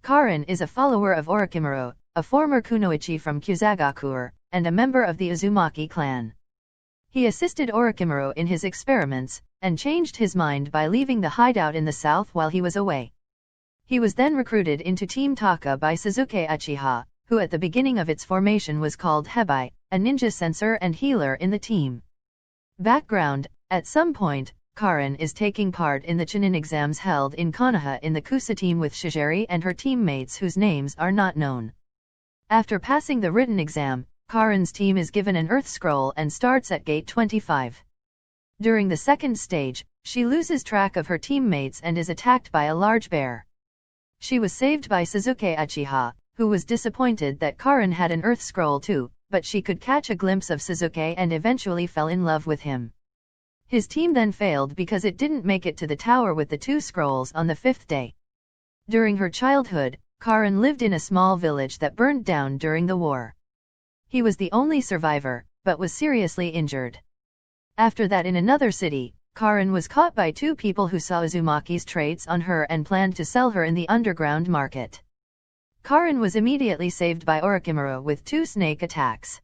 Karin is a follower of Orochimaru, a former kunoichi from Kusagakuer, and a member of the Uzumaki clan. He assisted Orochimaru in his experiments, and changed his mind by leaving the hideout in the south while he was away. He was then recruited into Team Taka by Sasuke Uchiha, who at the beginning of its formation was called Hebai, a ninja sensor and healer in the team. Background: at some point, Karin is taking part in the Chunin exams held in Konoha in the Kusa team with Shigeri and her teammates whose names are not known. After passing the written exam, Karin's team is given an Earth Scroll and starts at Gate 25. During the second stage, she loses track of her teammates and is attacked by a large bear. She was saved by Sasuke Uchiha, who was disappointed that Karin had an Earth Scroll too, but she could catch a glimpse of Sasuke and eventually fell in love with him. His team then failed because it didn't make it to the tower with the 2 scrolls on the 5th day. During her childhood, Karin lived in a small village that burned down during the war. He was the only survivor, but was seriously injured. After that, in another city, Karin was caught by 2 people who saw Uzumaki's traits on her and planned to sell her in the underground market. Karin was immediately saved by Orochimaru with 2 snake attacks.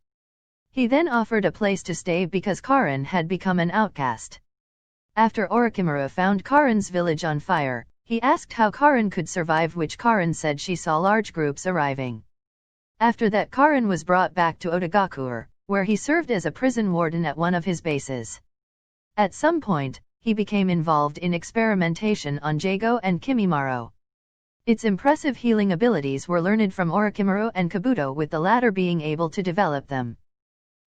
He then offered a place to stay because Karin had become an outcast. After Orochimaru found Karin's village on fire, he asked how Karin could survive, which Karin said she saw large groups arriving. After that, Karin was brought back to Otagakuer, where he served as a prison warden at one of his bases. At some point, he became involved in experimentation on Jago and Kimimaro. Its impressive healing abilities were learned from Orochimaru and Kabuto, with the latter being able to develop them.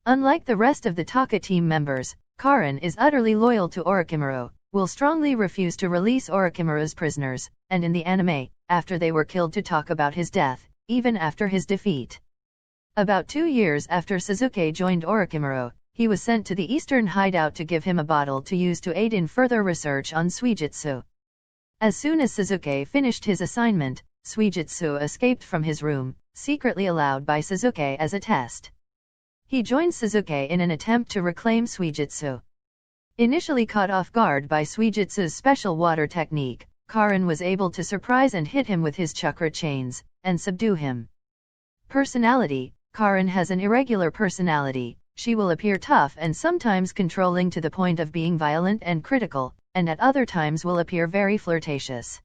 Unlike the rest of the Taka team members, Karin is utterly loyal to Orochimaru, will strongly refuse to release Orochimaru's prisoners, and in the anime, after they were killed, to talk about his death, even after his defeat. About 2 years after Sasuke joined Orochimaru, he was sent to the eastern hideout to give him a bottle to use to aid in further research on Suijutsu. As soon as Sasuke finished his assignment, Suijutsu escaped from his room, secretly allowed by Sasuke as a test. He joined Sasuke in an attempt to reclaim Suijutsu. Initially caught off guard by Suijutsu's special water technique, Karin was able to surprise and hit him with his chakra chains, and subdue him. Personality: Karin has an irregular personality. She will appear tough and sometimes controlling to the point of being violent and critical, and at other times will appear very flirtatious.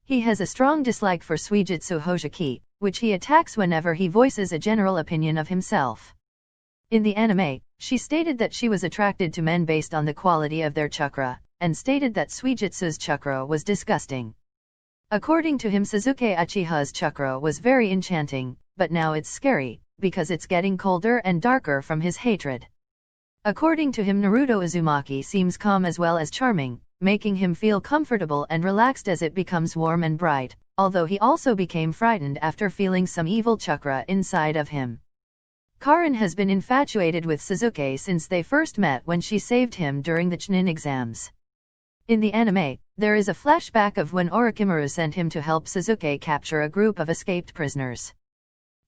He has a strong dislike for Suijutsu Hojiki, which he attacks whenever he voices a general opinion of himself. In the anime, she stated that she was attracted to men based on the quality of their chakra, and stated that Suijutsu's chakra was disgusting. According to him, Sasuke Uchiha's chakra was very enchanting, but now it's scary, because it's getting colder and darker from his hatred. According to him, Naruto Uzumaki seems calm as well as charming, making him feel comfortable and relaxed as it becomes warm and bright, although he also became frightened after feeling some evil chakra inside of him. Karin has been infatuated with Sasuke since they first met when she saved him during the Chunin exams. In the anime, there is a flashback of when Orochimaru sent him to help Sasuke capture a group of escaped prisoners.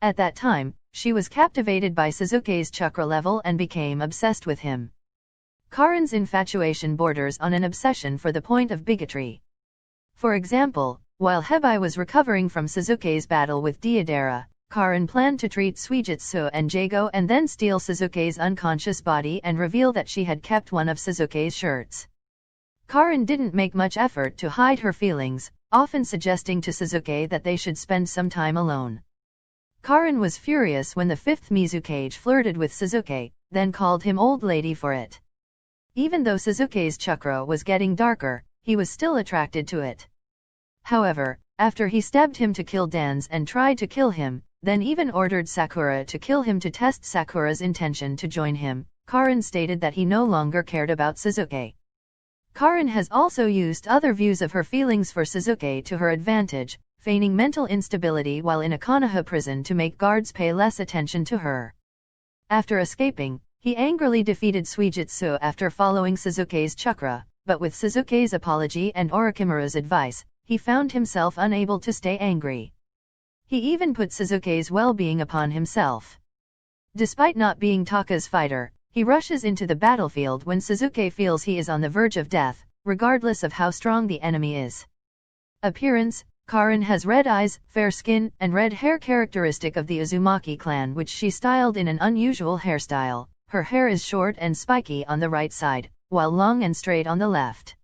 At that time, she was captivated by Sasuke's chakra level and became obsessed with him. Karin's infatuation borders on an obsession for the point of bigotry. For example, while Hebai was recovering from Sasuke's battle with Deidara, Karin planned to treat Suijutsu and Jago and then steal Sasuke's unconscious body and reveal that she had kept one of Sasuke's shirts. Karin didn't make much effort to hide her feelings, often suggesting to Sasuke that they should spend some time alone. Karin was furious when the 5th Mizukage flirted with Sasuke, then called him old lady for it. Even though Sasuke's chakra was getting darker, he was still attracted to it. However, after he stabbed him to kill Dan's and tried to kill him, then even ordered Sakura to kill him to test Sakura's intention to join him, Karin stated that he no longer cared about Sasuke. Karin has also used other views of her feelings for Sasuke to her advantage, feigning mental instability while in a Konoha prison to make guards pay less attention to her. After escaping, he angrily defeated Suijutsu after following Sasuke's chakra, but with Sasuke's apology and Orochimaru's advice, he found himself unable to stay angry. He even put Sasuke's well-being upon himself. Despite not being Taka's fighter, he rushes into the battlefield when Sasuke feels he is on the verge of death, regardless of how strong the enemy is. Appearance: Karin has red eyes, fair skin, and red hair characteristic of the Uzumaki clan, which she styled in an unusual hairstyle. Her hair is short and spiky on the right side, while long and straight on the left.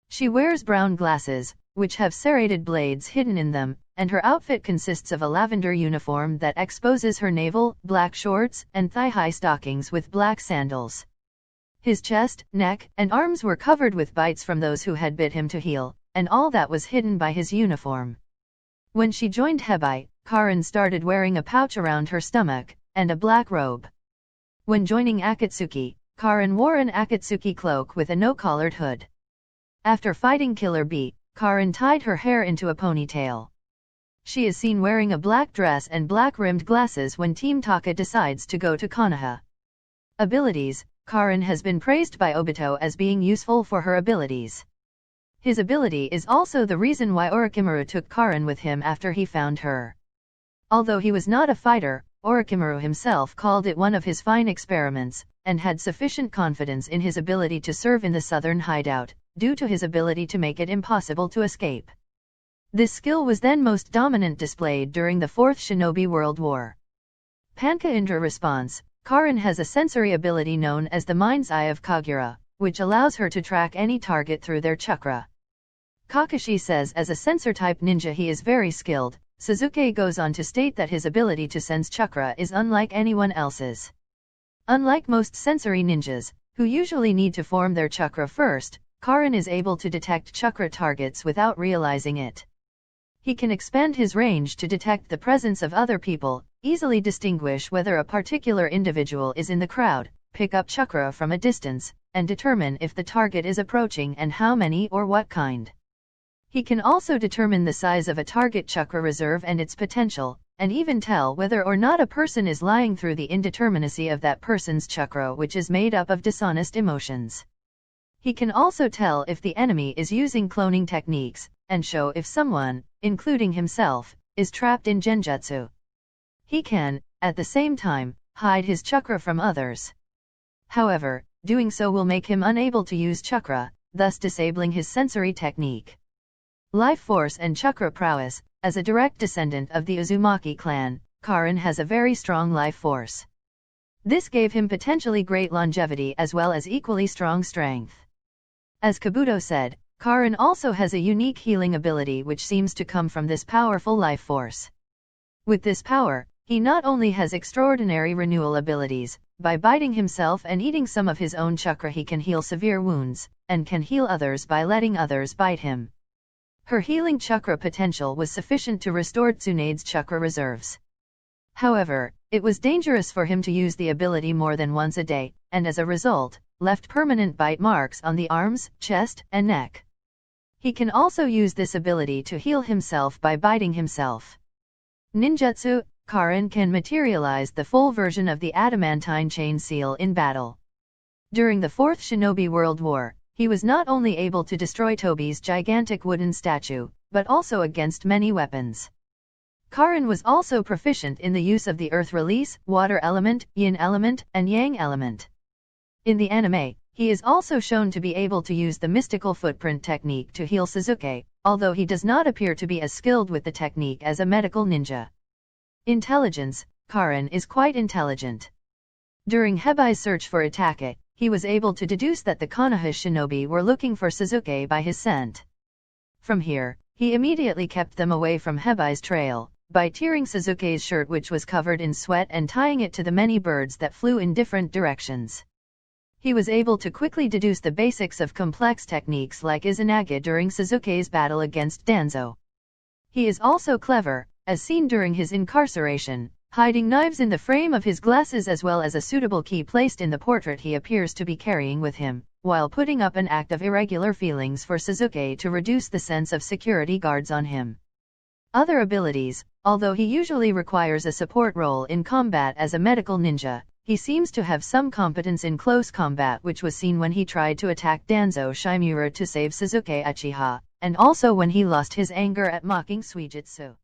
She wears brown glasses, which have serrated blades hidden in them, and her outfit consists of a lavender uniform that exposes her navel, black shorts, and thigh-high stockings with black sandals. His chest, neck, and arms were covered with bites from those who had bit him to heal, and all that was hidden by his uniform. When she joined Hebai, Karin started wearing a pouch around her stomach, and a black robe. When joining Akatsuki, Karin wore an Akatsuki cloak with a no-collared hood. After fighting Killer Bee, Karin tied her hair into a ponytail. She is seen wearing a black dress and black-rimmed glasses when Team Taka decides to go to Konoha. Abilities: Karin has been praised by Obito as being useful for her abilities. His ability is also the reason why Orochimaru took Karin with him after he found her. Although he was not a fighter, Orochimaru himself called it one of his fine experiments, and had sufficient confidence in his ability to serve in the southern hideout, due to his ability to make it impossible to escape. This skill was then most dominant displayed during the Fourth Shinobi World War. Panka Indra response: Karin has a sensory ability known as the Mind's Eye of Kagura, which allows her to track any target through their chakra. Kakashi says as a sensor-type ninja he is very skilled. Sasuke goes on to state that his ability to sense chakra is unlike anyone else's. Unlike most sensory ninjas, who usually need to form their chakra first, Karin is able to detect chakra targets without realizing it. He can expand his range to detect the presence of other people, easily distinguish whether a particular individual is in the crowd, pick up chakra from a distance, and determine if the target is approaching and how many or what kind. He can also determine the size of a target chakra reserve and its potential, and even tell whether or not a person is lying through the indeterminacy of that person's chakra, which is made up of dishonest emotions. He can also tell if the enemy is using cloning techniques, and show if someone, including himself, is trapped in genjutsu. He can, at the same time, hide his chakra from others. However, doing so will make him unable to use chakra, thus disabling his sensory technique. Life force and chakra prowess: as a direct descendant of the Uzumaki clan, Karin has a very strong life force. This gave him potentially great longevity as well as equally strong strength. As Kabuto said, Karin also has a unique healing ability which seems to come from this powerful life force. With this power, he not only has extraordinary renewal abilities, by biting himself and eating some of his own chakra he can heal severe wounds, and can heal others by letting others bite him. Her healing chakra potential was sufficient to restore Tsunade's chakra reserves. However, it was dangerous for him to use the ability more than once a day, and as a result, left permanent bite marks on the arms, chest, and neck. He can also use this ability to heal himself by biting himself. Ninjutsu: Karin can materialize the full version of the adamantine chain seal in battle. During the Fourth Shinobi World War, he was not only able to destroy Tobi's gigantic wooden statue, but also against many weapons. Karin was also proficient in the use of the earth release, water element, yin element, and yang element. In the anime, he is also shown to be able to use the mystical footprint technique to heal Sasuke, although he does not appear to be as skilled with the technique as a medical ninja. Intelligence: Karin is quite intelligent. During Hebai's search for Itake, he was able to deduce that the Konoha shinobi were looking for Sasuke by his scent. From here, he immediately kept them away from Hebai's trail, by tearing Sasuke's shirt which was covered in sweat and tying it to the many birds that flew in different directions. He was able to quickly deduce the basics of complex techniques like Izanagi during Sasuke's battle against Danzo. He is also clever, as seen during his incarceration, hiding knives in the frame of his glasses as well as a suitable key placed in the portrait he appears to be carrying with him, while putting up an act of irregular feelings for Sasuke to reduce the sense of security guards on him. Other abilities: although he usually requires a support role in combat as a medical ninja, he seems to have some competence in close combat, which was seen when he tried to attack Danzo Shimura to save Sasuke Uchiha, and also when he lost his anger at mocking Suijutsu.